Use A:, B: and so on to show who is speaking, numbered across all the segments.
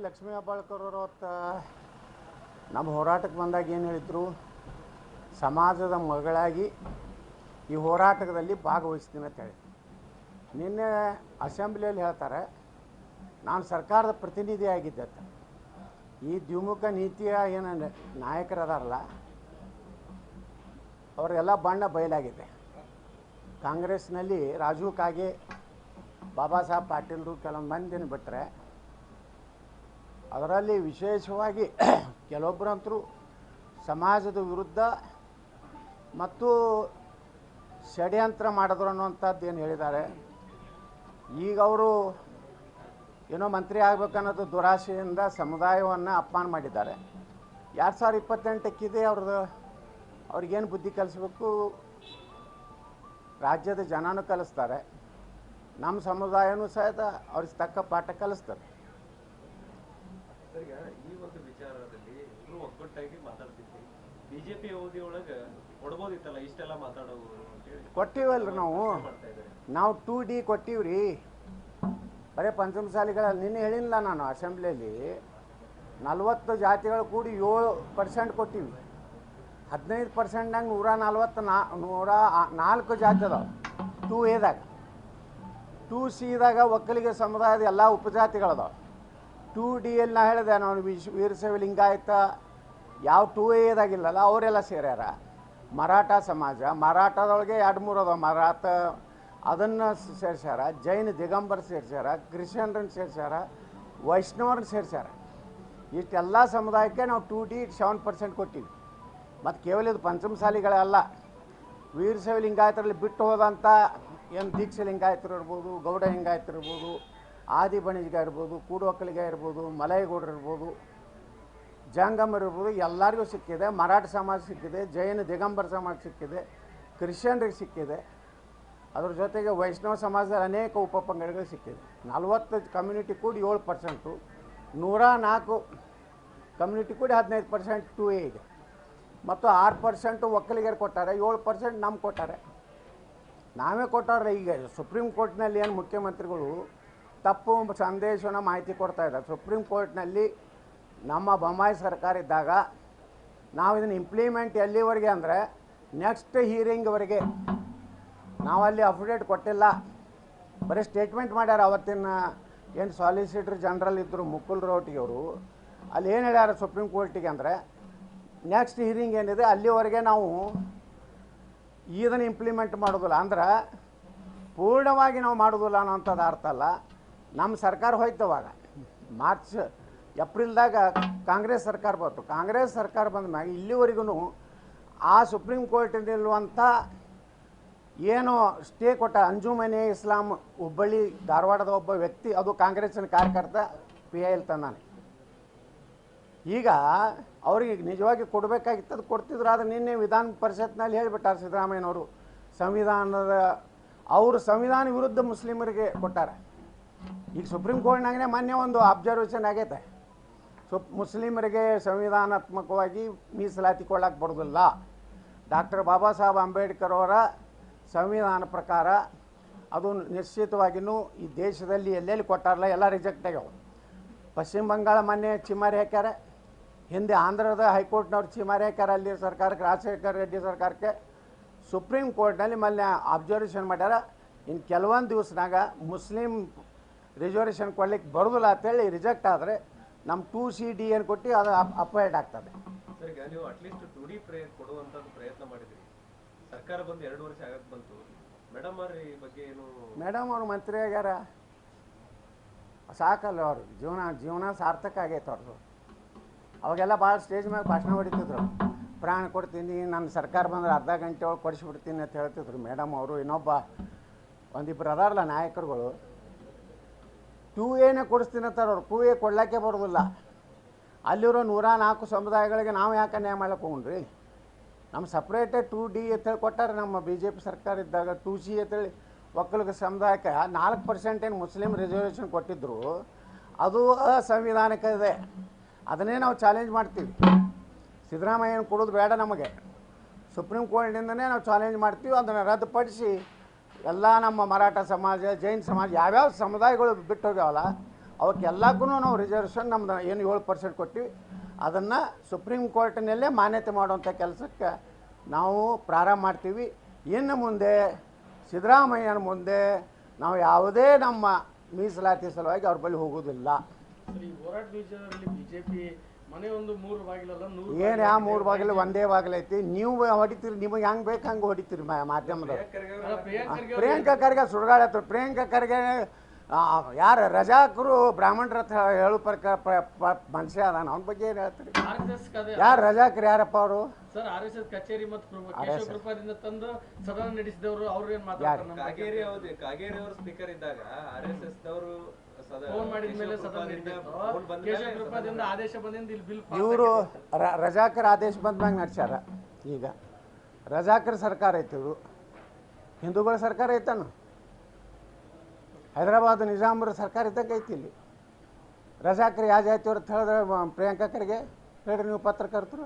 A: ಲಕ್ಷ್ಮೀ ಹೆಬ್ಬಾಳ್ಕರ್ ಅವರು ನಮ್ಮ ಹೋರಾಟಕ್ಕೆ ಬಂದಾಗ ಏನು ಹೇಳಿದರು, ಸಮಾಜದ ಮಗಳಾಗಿ ಈ ಹೋರಾಟದಲ್ಲಿ ಭಾಗವಹಿಸ್ತೀನಿ ಅಂತ ಹೇಳಿ. ನಿನ್ನೆ ಅಸೆಂಬ್ಲಿಯಲ್ಲಿ ಹೇಳ್ತಾರೆ ನಾನು ಸರ್ಕಾರದ ಪ್ರತಿನಿಧಿ ಆಗಿದ್ದೆ ಅಂತ. ಈ ದ್ವಿಮುಖ ನೀತಿಯ ಏನು ನಾಯಕರದಾರಲ್ಲ ಅವರೆಲ್ಲ ಬಣ್ಣ ಬಯಲಾಗಿದೆ. ಕಾಂಗ್ರೆಸ್ನಲ್ಲಿ ರಾಜೀವ್ ಕಾಗೆ, ಬಾಬಾ ಸಾಹೇಬ್ ಪಾಟೀಲ್ರು ಕೆಲವೊಂದು ಮಂದಿನ ಬಿಟ್ಟರೆ ಅದರಲ್ಲಿ ವಿಶೇಷವಾಗಿ ಕೆಲವೊಬ್ಬರಂತರೂ ಸಮಾಜದ ವಿರುದ್ಧ ಮತ್ತು ಷಡ್ಯಂತ್ರ ಮಾಡಿದ್ರು ಅನ್ನುವಂಥದ್ದು ಏನು ಹೇಳಿದ್ದಾರೆ. ಈಗ ಅವರು ಏನೋ ಮಂತ್ರಿ ಆಗಬೇಕನ್ನೋದು ದುರಾಶೆಯಿಂದ ಸಮುದಾಯವನ್ನು ಅಪಮಾನ ಮಾಡಿದ್ದಾರೆ. 2028ಕ್ಕಿದೆ ಅವ್ರದ್ದು. ಅವ್ರಿಗೇನು ಬುದ್ಧಿ ಕಲಿಸ್ಬೇಕು, ರಾಜ್ಯದ ಜನನೂ ಕಲಿಸ್ತಾರೆ, ನಮ್ಮ ಸಮುದಾಯನೂ ಸಹಿತ ಅವ್ರಿಗೆ ತಕ್ಕ ಪಾಠ ಕಲಿಸ್ತಾರೆ.
B: ಈ ಒಂದು ವಿಚಾರದಲ್ಲಿ ಇಬ್ಬರು ಒಗ್ಗಟ್ಟಾಗಿ ಮಾತಾಡ್ತಿದ್ವಿ. ಬಿಜೆಪಿ ಅವಧಿ ಒಳಗೆ ಕೊಡ್ಬೋದಿತ್ತಲ್ಲ ಇಷ್ಟೆಲ್ಲ ಮಾತಾಡೋದು ಅಂತೇಳಿ.
A: ಕೊಟ್ಟಿವಲ್ರಿ ನಾವು 2D ಕೊಟ್ಟಿವ್ರಿ. ಬರೀ ಪಂಚಮಸಾಲಿಗಳಲ್ಲಿ ನಿನ್ನೆ ಹೇಳಿಲ್ಲ ನಾನು ಅಸೆಂಬ್ಲಿಯಲ್ಲಿ 40 ಜಾತಿಗಳು ಕೂಡಿ 7% ಕೊಟ್ಟಿವಿ. 15%ನಾಗ 104 ಜಾತಿ ಅದಾವೆ 2Aದಾಗ. 2Cದಾಗ ಒಕ್ಕಲಿಗ ಸಮುದಾಯದ ಎಲ್ಲ ಉಪಜಾತಿಗಳದಾವೆ. 2Dಯಲ್ಲಿ ನಾ ಹೇಳಿದೆ ನಾನು ವೀರಶೈವ ಲಿಂಗಾಯತ ಯಾವ 2Aದಾಗಿಲ್ಲಲ್ಲ ಅವರೆಲ್ಲ ಸೇರ್ಯಾರ. ಮರಾಠ ಸಮಾಜ, ಮರಾಠದೊಳಗೆ 2-3 ಅದಾವೆ. ಮರಾಠ ಅದನ್ನು ಸೇರ್ಸ್ಯಾರ, ಜೈನ ದಿಗಂಬರ್ ಸೇರ್ಸ್ಯಾರ, ಕ್ರಿಶ್ಚಿಯನ್ರನ್ನ ಸೇರ್ಸ್ಯಾರ, ವೈಷ್ಣವ್ರನ್ನ ಸೇರ್ಸ್ಯಾರ. ಇಷ್ಟೆಲ್ಲ ಸಮುದಾಯಕ್ಕೆ ನಾವು 2D 7% ಕೊಟ್ಟಿವಿ. ಮತ್ತು ಕೇವಲ ಇದು ಪಂಚಮಸಾಲಿಗಳಲ್ಲ, ವೀರಶೈವ ಲಿಂಗಾಯತರಲ್ಲಿ ಬಿಟ್ಟು ಹೋದಂಥ ಏನು ದೀಕ್ಷೆ ಲಿಂಗಾಯತರು ಇರ್ಬೋದು, ಗೌಡ ಲಿಂಗಾಯತರು ಇರ್ಬೋದು, ಆದಿ ಬಣಿಜ್ಗ ಇರ್ಬೋದು, ಕೂಡು ಒಕ್ಕಲಿಗ ಇರ್ಬೋದು, ಮಲೈಗೌಡರು ಇರ್ಬೋದು, ಜಂಗಮರು ಇರ್ಬೋದು, ಎಲ್ಲರಿಗೂ ಸಿಕ್ಕಿದೆ. ಮರಾಠ ಸಮಾಜ ಸಿಕ್ಕಿದೆ, ಜೈನ ದಿಗಂಬರ ಸಮಾಜ ಸಿಕ್ಕಿದೆ, ಕ್ರಿಶ್ಚಿಯನ್ರಿಗೆ ಸಿಕ್ಕಿದೆ. ಅದ್ರ ಜೊತೆಗೆ ವೈಷ್ಣವ ಸಮಾಜದಲ್ಲಿ ಅನೇಕ ಉಪಪಂಗಡಗಳು ಸಿಕ್ಕಿದೆ. 40 ಕಮ್ಯುನಿಟಿ ಕೂಡಿ 7%, 104 ಕಮ್ಯುನಿಟಿ ಕೂಡಿ 15% 2A ಇದೆ. ಮತ್ತು 6% ಒಕ್ಕಲಿಗರು ಕೊಟ್ಟಾರೆ, 7% ನಮ್ಗೆ ಕೊಟ್ಟಾರೆ. ನಾವೇ ಕೊಟ್ಟವ್ರೆ. ಈಗ ಸುಪ್ರೀಂ ಕೋರ್ಟ್ನಲ್ಲಿ ಏನು ಮುಖ್ಯಮಂತ್ರಿಗಳು ತಪ್ಪು ಸಂದೇಶನ ಮಾಹಿತಿ ಕೊಡ್ತಾ ಇದ್ದಾರೆ. ಸುಪ್ರೀಂ ಕೋರ್ಟ್ನಲ್ಲಿ ನಮ್ಮ ಬೊಮ್ಮಾಯಿ ಸರ್ಕಾರ ಇದ್ದಾಗ ನಾವು ಇದನ್ನು ಇಂಪ್ಲಿಮೆಂಟ್ ಎಲ್ಲಿವರೆಗೆ ಅಂದರೆ ನೆಕ್ಸ್ಟ್ ಹೀರಿಂಗ್ವರೆಗೆ ನಾವಲ್ಲಿ ಅಫಿಡೇಟ್ ಕೊಟ್ಟಿಲ್ಲ, ಬರೀ ಸ್ಟೇಟ್ಮೆಂಟ್ ಮಾಡ್ಯಾರ. ಅವತ್ತಿನ ಏನು ಸಾಲಿಸಿಟರ್ ಜನರಲ್ ಇದ್ದರು ಮುಕುಲ್ ರೋಹ್ಟಗಿ ಅವರು, ಅಲ್ಲಿ ಏನು ಹೇಳ್ಯಾರ ಸುಪ್ರೀಂ ಕೋರ್ಟಿಗೆ ಅಂದರೆ ನೆಕ್ಸ್ಟ್ ಹೀರಿಂಗ್ ಏನಿದೆ ಅಲ್ಲಿವರೆಗೆ ನಾವು ಇದನ್ನು ಇಂಪ್ಲಿಮೆಂಟ್ ಮಾಡೋದಿಲ್ಲ. ಅಂದ್ರೆ ಪೂರ್ಣವಾಗಿ ನಾವು ಮಾಡೋದಿಲ್ಲ ಅನ್ನೋಂಥದ್ದು ಅರ್ಥ ಅಲ್ಲ. ನಮ್ಮ ಸರ್ಕಾರ ಹೋಯ್ತವಾಗ ಏಪ್ರಿಲ್ದಾಗ ಕಾಂಗ್ರೆಸ್ ಸರ್ಕಾರ ಬಂತು. ಕಾಂಗ್ರೆಸ್ ಸರ್ಕಾರ ಬಂದ ಮ್ಯಾಗ ಇಲ್ಲಿವರೆಗೂ ಆ ಸುಪ್ರೀಂ ಕೋರ್ಟಿನಲ್ಲಿರುವಂಥ ಏನು ಸ್ಟೇ ಕೊಟ್ಟ ಅಂಜುಮನೆ ಇಸ್ಲಾಂ ಹುಬ್ಬಳ್ಳಿ ಧಾರವಾಡದ ಒಬ್ಬ ವ್ಯಕ್ತಿ, ಅದು ಕಾಂಗ್ರೆಸ್ಸಿನ ಕಾರ್ಯಕರ್ತ PIL ತಂದಾನೆ. ಈಗ ಅವ್ರಿಗೆ ನಿಜವಾಗಿ ಕೊಡಬೇಕಾಗಿತ್ತು, ಅದು ಕೊಡ್ತಿದ್ರು. ಆದರೆ ನಿನ್ನೆ ವಿಧಾನ ಪರಿಷತ್ನಲ್ಲಿ ಹೇಳಿಬಿಟ್ಟಾರೆ ಸಿದ್ದರಾಮಯ್ಯನವರು, ಅವರು ಸಂವಿಧಾನ ವಿರುದ್ಧ ಮುಸ್ಲಿಮರಿಗೆ ಕೊಟ್ಟಾರೆ. ಈಗ ಸುಪ್ರೀಂ ಕೋರ್ಟ್ನಾಗೇ ಮೊನ್ನೆ ಒಂದು ಅಬ್ಸರ್ವೇಷನ್ ಆಗೈತೆ, ಮುಸ್ಲಿಮರಿಗೆ ಸಂವಿಧಾನಾತ್ಮಕವಾಗಿ ಮೀಸಲಾತಿ ಕೊಡಕ್ಕೆ ಬರೋದಿಲ್ಲ. ಡಾಕ್ಟರ್ ಬಾಬಾ ಸಾಹೇಬ್ ಅಂಬೇಡ್ಕರ್ ಅವರ ಸಂವಿಧಾನ ಪ್ರಕಾರ ಅದು ನಿಶ್ಚಿತವಾಗಿಯೂ ಈ ದೇಶದಲ್ಲಿ ಎಲ್ಲೆಲ್ಲಿ ಕೊಟ್ಟಾರಲ್ಲ ಎಲ್ಲ ರಿಜೆಕ್ಟ್ ಆಗ್ಯಾವ. ಪಶ್ಚಿಮ ಬಂಗಾಳ ಮೊನ್ನೆ ಚಿಮಾರಿ ಹಾಕ್ಯಾರ, ಹಿಂದೆ ಆಂಧ್ರದ ಹೈಕೋರ್ಟ್ನವ್ರು ಚಿಮಾರಿ ಹಾಕ್ಯಾರ ಅಲ್ಲಿ ಸರ್ಕಾರಕ್ಕೆ, ರಾಜಶೇಖರ್ ರೆಡ್ಡಿ ಸರ್ಕಾರಕ್ಕೆ. ಸುಪ್ರೀಂ ಕೋರ್ಟ್ನಲ್ಲಿ ಮೊನ್ನೆ ಅಬ್ಸರ್ವೇಷನ್ ಮಾಡ್ಯಾರ, ಇನ್ನು ಕೆಲವೊಂದು ದಿವಸನಾಗ ಮುಸ್ಲಿಂ ರಿಸರ್ವೇಷನ್ ಕೊಡ್ಲಿಕ್ಕೆ ಬರೋದಿಲ್ಲ ಅಂತೇಳಿ ರಿಜೆಕ್ಟ್ ಆದರೆ ನಮ್ಮ 2CD ಏನು ಕೊಟ್ಟು ಅದು ಅಪಾಯ್ಡ್ ಆಗ್ತದೆ.
B: ಸರ್, ಈಗ ನೀವು ಅಟ್ಲೀಸ್ಟ್ 2D ಕೊಡುವಂಥದ್ದು ಪ್ರಯತ್ನ ಮಾಡಿದ್ರಿ. ಸರ್ಕಾರ ಬಂದು 2 ವರ್ಷ ಆಗಕ್ಕೆ ಬಂತು. ಮೇಡಮ್ ಅವ್ರ ಈ ಬಗ್ಗೆ ಏನು? ಮೇಡಮ್
A: ಅವರು ಮಂತ್ರಿ ಆಗ್ಯಾರ, ಸಾಕಲ್ಲ ಅವರು ಜೀವನ ಸಾರ್ಥಕ ಆಗೈತೆ ಅವ್ರದ್ದು. ಅವಾಗೆಲ್ಲ ಭಾಳ ಸ್ಟೇಜ್ ಮೇಲೆ ಭಾಷಣ ಹೊಡಿತಿದ್ರು, ಪ್ರಾಣ ಕೊಡ್ತೀನಿ, ನನ್ನ ಸರ್ಕಾರ ಬಂದ್ರೆ ಅರ್ಧ ಗಂಟೆ ಒಳಗೆ ಕೊಡಿಸ್ಬಿಡ್ತೀನಿ ಅಂತ ಹೇಳ್ತಿದ್ರು ಮೇಡಮ್ ಅವರು. ಇನ್ನೊಬ್ಬ ಒಂದಿಬ್ಬರು ಅದಾರಲ್ಲ ನಾಯಕರುಗಳು 2Aನೇ ಕೊಡಿಸ್ತೀನಿ ಅಂತಾರೆ ಅವ್ರು. 2A ಕೊಡ್ಲಿಕ್ಕೆ ಬರೋದಿಲ್ಲ. ಅಲ್ಲಿರೋ 104 ಸಮುದಾಯಗಳಿಗೆ ನಾವು ಯಾಕೆ ನ್ಯಾಯ ಮಾಡ್ಲಿಕ್ಕೆ ಹೋಗ್ರಿ? ನಮ್ಮ ಸಪ್ರೇಟೇ 2D ಅಂತೇಳಿ ಕೊಟ್ಟಾರೆ ನಮ್ಮ BJP ಸರ್ಕಾರ ಇದ್ದಾಗ. 2C ಅಂತೇಳಿ ಒಕ್ಕಲಿಗ ಸಮುದಾಯಕ್ಕೆ 4% ಏನು ಮುಸ್ಲಿಂ ರಿಸರ್ವೇಷನ್ ಕೊಟ್ಟಿದ್ದರು, ಅದು ಅಸಂವಿಧಾನಿಕ ಇದೆ. ಅದನ್ನೇ ನಾವು ಚಾಲೆಂಜ್ ಮಾಡ್ತೀವಿ. ಸಿದ್ದರಾಮಯ್ಯನ ಕೊಡೋದು ಬೇಡ ನಮಗೆ, ಸುಪ್ರೀಂ ಕೋರ್ಟ್ನಿಂದನೇ ನಾವು ಚಾಲೆಂಜ್ ಮಾಡ್ತೀವಿ. ಅದನ್ನು ರದ್ದುಪಡಿಸಿ ಎಲ್ಲ ನಮ್ಮ ಮರಾಠ ಸಮಾಜ, ಜೈನ್ ಸಮಾಜ, ಯಾವ್ಯಾವ ಸಮುದಾಯಗಳು ಬಿಟ್ಟು ಹೋಗ್ಯಾವಲ್ಲ ಅವಕ್ಕೆಲ್ಲಕ್ಕೂ ನಾವು ರಿಸರ್ವೇಷನ್ ನಮ್ದು ಏನು 7% ಕೊಟ್ಟಿವಿ ಅದನ್ನು ಸುಪ್ರೀಂ ಕೋರ್ಟಿನಲ್ಲೇ ಮಾನ್ಯತೆ ಮಾಡುವಂಥ ಕೆಲಸಕ್ಕೆ ನಾವು ಪ್ರಾರಂಭ ಮಾಡ್ತೀವಿ. ಇನ್ನು ಮುಂದೆ ಸಿದ್ದರಾಮಯ್ಯನ ಮುಂದೆ ನಾವು ಯಾವುದೇ ನಮ್ಮ ಮೀಸಲಾತಿ ಸಲುವಾಗಿ ಅವ್ರ ಬಳಿ ಹೋಗೋದಿಲ್ಲ.
C: ಈ ಹೋರಾಟ ಬೀಜದಲ್ಲಿ ಬಿಜೆಪಿ ಮನೆ ಒಂದು 3 ಬಾಗಿಲಲ್ಲ 100
A: ಏನು ಯಾವ 3 ಬಾಗಿಲು ಒಂದೇ ಬಾಗಿಲು ಐತಿ. ನೀವು ಹೊಡಿತೀರಿ, ನಿಮಗೆ ಹೆಂಗೆ ಬೇಕು ಹಂಗೆ ಹೊಡಿತೀರಿ ಮಾಧ್ಯಮದವ್ರು. ಪ್ರಿಯಾಂಕಾ ಖರ್ಗೆ ಸುಡುಗಾಡ ಹತ್ರ ಪ್ರಿಯಾಂಕಾ ಖರ್ಗೆ ಯಾರು ರಜಾಕರು ಬ್ರಾಹ್ಮಣರ ಹತ್ರ ಹೇಳು ಮನುಷ್ಯ ಅದಾನ, ಅವನ ಬಗ್ಗೆ ಏನು ಹೇಳ್ತೀರಿ? ಯಾರು ರಜಾಕರು ಯಾರಪ್ಪ ಅವರು?
C: ಸರ್ RSS ಕಚೇರಿ ಮತ್ತು ಕೇಶವ ಕೃಪಾದಿಂದ ತಂದು ಸದನ ನಡೆಸಿದವರು ಅವ್ರು ಏನು ಮಾತಾಡ್ತಾರೆ?
B: ಕಾಗೇರಿ ಅವರು ಸ್ಪೀಕರ್ ಇದ್ದಾಗ RSS ದವರು
C: ಫೋನ್ ಮಾಡಿದ ಮೇಲೆ ಸದನ ನಡೆದಿತ್ತು. ಕೇಶವ ಕೃಪಾದಿಂದ ಆದೇಶ ಬಂದಿಂದ ಇಲ್ಲಿ ಬಿಲ್
A: ಇವರು ರಜಾಕರ್ ಆದೇಶ ಬಂದ ಮ್ಯಾಗ ನಡ್ಸ್ಯಾರ. ಈಗ ರಜಾಕರ್ ಸರ್ಕಾರ ಐತಿ, ಇವರು ಹಿಂದೂಗಳ ಸರ್ಕಾರ ಐತಾನು. ಹೈದರಾಬಾದ್ ನಿಜಾಮರ ಸರ್ಕಾರ ಇದ್ದಂಗೆ ಐತಿ. ಇಲ್ಲಿ ರಜಾಕರ್ ಯಾವ ಜಾತಿಯವ್ರು ಅಂತ ಹೇಳಿದ್ರೆ ಪ್ರಿಯಾಂಕಾ ಖರ್ಗೆ ಹೇಳ್ರಿ ನೀವು ಪತ್ರಕರ್ತರು.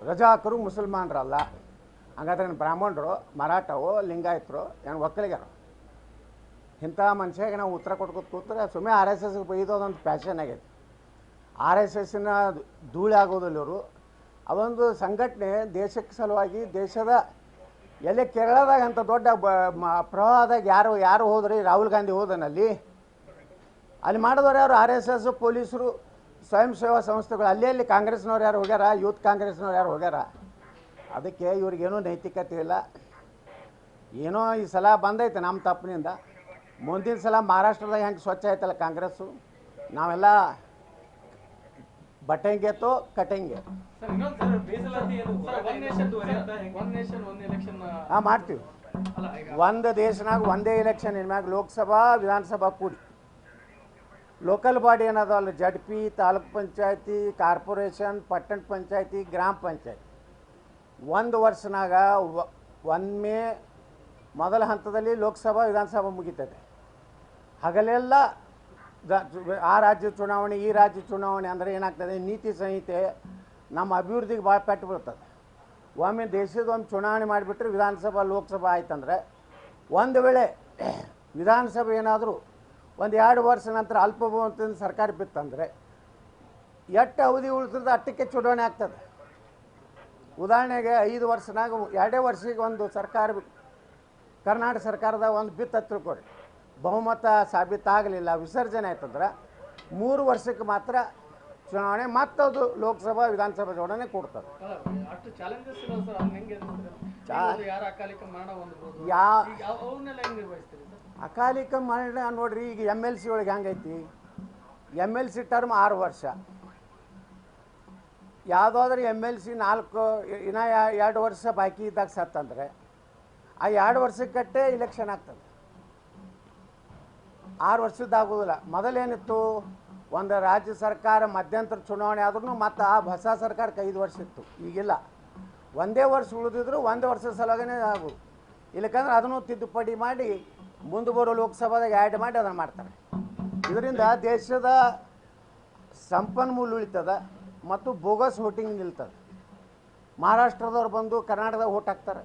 A: ರಜಾಕರು ಮುಸಲ್ಮಾನರಲ್ಲ, ಹಂಗಾದ್ರೆ ಬ್ರಾಹ್ಮಣರು, ಮರಾಠವೋ, ಲಿಂಗಾಯತರು, ಏನು ಒಕ್ಕಲಿಗರು? ಇಂಥ ಮನುಷ್ಯಗೆ ನಾವು ಉತ್ತರ ಕೊಟ್ಕೊತ ಕೂತ್ರೆ ಸುಮ್ಮನೆ RSSಗೆ ಬೈದೋದಂತ ಪ್ಯಾಷನ್ ಆಗೈತಿ. RSSನ ಧೂಳಿ ಆಗೋದಿಲ್ಲ ಇವರು. ಅದೊಂದು ಸಂಘಟನೆ ದೇಶಕ್ಕೆ ಸಲುವಾಗಿ ದೇಶದ ಎಲ್ಲೇ ಕೇರಳದಾಗ ಅಂತ ದೊಡ್ಡ ಪ್ರವಾಹದಾಗ ಯಾರು ಹೋದ್ರಿ? ರಾಹುಲ್ ಗಾಂಧಿ ಹೋದನಲ್ಲಿ ಅಲ್ಲಿ ಮಾಡಿದವ್ರು ಯಾರು? RSS, ಪೊಲೀಸರು, ಸ್ವಯಂ ಸೇವಾ ಸಂಸ್ಥೆಗಳು. ಅಲ್ಲಿ ಕಾಂಗ್ರೆಸ್ನವ್ರು ಯಾರು ಹೋಗ್ಯಾರ? ಯೂತ್ ಕಾಂಗ್ರೆಸ್ನವ್ರು ಯಾರು ಹೋಗ್ಯಾರ? ಅದಕ್ಕೆ ಇವ್ರಿಗೇನೂ ನೈತಿಕತೆ ಇಲ್ಲ. ಏನೋ ಈ ಸಲ ಬಂದೈತೆ ನಮ್ಮ ತಪ್ಪಿನಿಂದ. ಮುಂದಿನ ಸಲ ಮಹಾರಾಷ್ಟ್ರದಾಗ ಹೆಂಗೆ ಸ್ವಚ್ಛ ಆಯ್ತಲ್ಲ ಕಾಂಗ್ರೆಸ್ಸು, ನಾವೆಲ್ಲ ಬಟ್ಟೆಂಗೆತ್ತೋ ಕಟ್ಟೆಂಗೆ ಮಾಡ್ತೀವಿ. ಒಂದು ದೇಶನಾಗ ಒಂದೇ ಎಲೆಕ್ಷನ್ ಇನ್ಮ್ಯಾಗ ಲೋಕಸಭಾ ವಿಧಾನಸಭಾ ಕೂಡಿ ಲೋಕಲ್ ಬಾಡಿ ಏನದಲ್ಲ, ZP, ತಾಲೂಕ್ ಪಂಚಾಯತಿ, ಕಾರ್ಪೊರೇಷನ್, ಪಟ್ಟಣ ಪಂಚಾಯತಿ, ಗ್ರಾಮ ಪಂಚಾಯತಿ, ಒಂದು ವರ್ಷನಾಗ ಒಮ್ಮೆ ಮೊದಲ ಹಂತದಲ್ಲಿ ಲೋಕಸಭಾ ವಿಧಾನಸಭಾ ಮುಗಿತದೆ. ಹಗಲೆಲ್ಲ ಆ ರಾಜ್ಯ ಚುನಾವಣೆ ಈ ರಾಜ್ಯ ಚುನಾವಣೆ ಅಂದರೆ ಏನಾಗ್ತದೆ? ನೀತಿ ಸಂಹಿತೆ ನಮ್ಮ ಅಭಿವೃದ್ಧಿಗೆ ಭಾಳ ಪೆಟ್ಟು ಬೀಳ್ತದೆ. ಒಮ್ಮೆ ದೇಶದ ಒಂದು ಚುನಾವಣೆ ಮಾಡಿಬಿಟ್ರೆ ವಿಧಾನಸಭಾ ಲೋಕಸಭಾ ಆಯ್ತಂದರೆ, ಒಂದು ವೇಳೆ ವಿಧಾನಸಭೆ ಏನಾದರೂ 1-2 ವರ್ಷ ನಂತರ ಅಲ್ಪಬಹುಮತದಿಂದ ಸರ್ಕಾರ ಬಿತ್ತಂದರೆ ಎಷ್ಟು ಅವಧಿ ಉಳಿತದೆ ಅಷ್ಟಕ್ಕೆ ಚುನಾವಣೆ ಆಗ್ತದೆ. ಉದಾಹರಣೆಗೆ 5 ವರ್ಷನಾಗ 2 ವರ್ಷಕ್ಕೆ ಒಂದು ಸರ್ಕಾರ ಕರ್ನಾಟಕ ಸರ್ಕಾರದ ಒಂದು ಬಿತ್ತ ತಿಳ್ಕೊರಿ, ಬಹುಮತ ಸಾಬೀತಾಗಲಿಲ್ಲ, ವಿಸರ್ಜನೆ ಆಯ್ತಂದ್ರೆ 3 ವರ್ಷಕ್ಕೆ ಮಾತ್ರ ಚುನಾವಣೆ, ಮತ್ತದು ಲೋಕಸಭಾ ವಿಧಾನಸಭಾ ಚುನಾವಣೆ ಕೊಡ್ತಾರೆ.
C: ಅಷ್ಟು ಚಾಲೆಂಜಸ್ ಇಲ್ಲ ಸರ್. ಹೆಂಗೆ ಯಾರು ಅಕಾಲಿಕ ಮರಣ ಹೊಂದಬಹುದು, ಅವನ್ನೆಲ್ಲ ಹೆಂಗೆ ನಿರ್ವಹಿಸ್ತೀರಿ ಸರ್?
A: ಅಕಾಲಿಕ ಮರಣ ನೋಡ್ರಿ, ಈಗ MLC ಒಳಗೆ ಹೆಂಗೈತಿ? MLC ಟರ್ಮ್ 6 ವರ್ಷ. ಯಾವುದಾದ್ರೂ MLC 4 ಇನ್ನು 2 ವರ್ಷ ಬಾಕಿ ಇದ್ದಾಗ ಸತ್ತಂದರೆ ಆ 2 ವರ್ಷಕ್ಕಟ್ಟೆ ಇಲೆಕ್ಷನ್ ಆಗ್ತದೆ. 6 ವರ್ಷದ್ದಾಗೋದಿಲ್ಲ. ಮೊದಲೇನಿತ್ತು, ಒಂದು ರಾಜ್ಯ ಸರ್ಕಾರ ಮಧ್ಯಂತರ ಚುನಾವಣೆ ಆದ್ರೂ ಮತ್ತು ಆ ಹೊಸ ಸರ್ಕಾರಕ್ಕೆ 5 ವರ್ಷ ಇತ್ತು. ಈಗಿಲ್ಲ, ಒಂದೇ ವರ್ಷ ಉಳಿದಿದ್ರು 1 ವರ್ಷದ ಸಲುವಾಗೇ ಆಗೋದು. ಇಲ್ಲಕಂದ್ರೆ ಅದನ್ನು ತಿದ್ದುಪಡಿ ಮಾಡಿ ಮುಂದೆ ಬರೋ ಲೋಕಸಭಾದಾಗ ಆ್ಯಡ್ ಮಾಡಿ ಅದನ್ನು ಮಾಡ್ತಾರೆ. ಇದರಿಂದ ದೇಶದ ಸಂಪನ್ಮೂಲ ಉಳಿತದ ಮತ್ತು ಬೋಗಸ್ ವೋಟಿಂಗ್ ನಿಲ್ತದೆ. ಮಹಾರಾಷ್ಟ್ರದವ್ರು ಬಂದು ಕರ್ನಾಟಕದಾಗ ಓಟ್ ಹಾಕ್ತಾರೆ,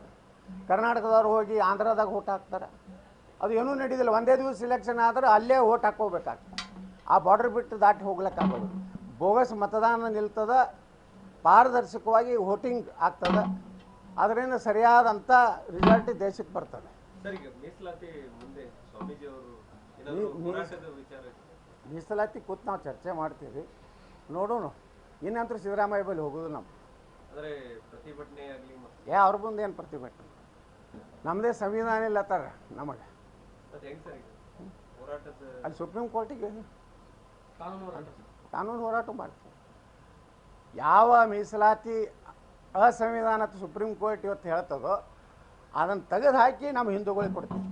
A: ಕರ್ನಾಟಕದವ್ರು ಹೋಗಿ ಆಂಧ್ರದಾಗ ಓಟ್ ಹಾಕ್ತಾರೆ. ಅದು ಏನೂ ನಡೀದಿಲ್ಲ. ಒಂದೇ ದಿವಸ ಇಲೆಕ್ಷನ್ ಆದರೆ ಅಲ್ಲೇ ಓಟ್ ಹಾಕ್ಕೋಬೇಕಾಗ್ತದೆ. ಆ ಬಾರ್ಡರ್ ಬಿಟ್ಟು ದಾಟಿ ಹೋಗ್ಲಿಕ್ಕಾಗೋದು. ಬೋಗಸ್ ಮತದಾನ ನಿಲ್ತದ, ಪಾರದರ್ಶಕವಾಗಿ ವೋಟಿಂಗ್ ಆಗ್ತದೆ. ಅದರಿಂದ ಸರಿಯಾದಂಥ ರಿಸಲ್ಟ್ ದೇಶಕ್ಕೆ ಬರ್ತದೆ.
B: ಸರ್, ಈಗ ಮೀಸಲಾತಿ ಮುಂದೆ ಸ್ವಾಮೀಜಿ ಅವರು
A: ಮೀಸಲಾತಿ ಕೂತು ನಾವು ಚರ್ಚೆ ಮಾಡ್ತೀವಿ, ನೋಡೋಣ. ಇನ್ನಂತೂ ಸಿದ್ದರಾಮಯ್ಯ ಬಳಿ ಹೋಗೋದು ನಾವು.
B: ಅಂದರೆ ಪ್ರತಿಭಟನೆ ಆಗಲಿ
A: ಅವ್ರ ಮುಂದೆ ಏನು ಪ್ರತಿಭಟನೆ? ನಮ್ಮದೇ ಸಂವಿಧಾನ ಇಲ್ಲತ್ತಾರ ನಮಗೆ. ಅಲ್ಲಿ ಸುಪ್ರೀಂ ಕೋರ್ಟಿಗೆ ಕಾನೂನು ಹೋರಾಟ ಮಾಡ್ತೀವಿ. ಯಾವ ಮೀಸಲಾತಿ ಅಸಂವಿಧಾನ ಸುಪ್ರೀಂ ಕೋರ್ಟ್ ಇವತ್ತು ಹೇಳ್ತದೋ ಅದನ್ನು ತೆಗೆದು ಹಾಕಿ ನಮ್ಮ ಹಿಂದೂಗಳಿಗೆ ಕೊಡ್ತೀವಿ.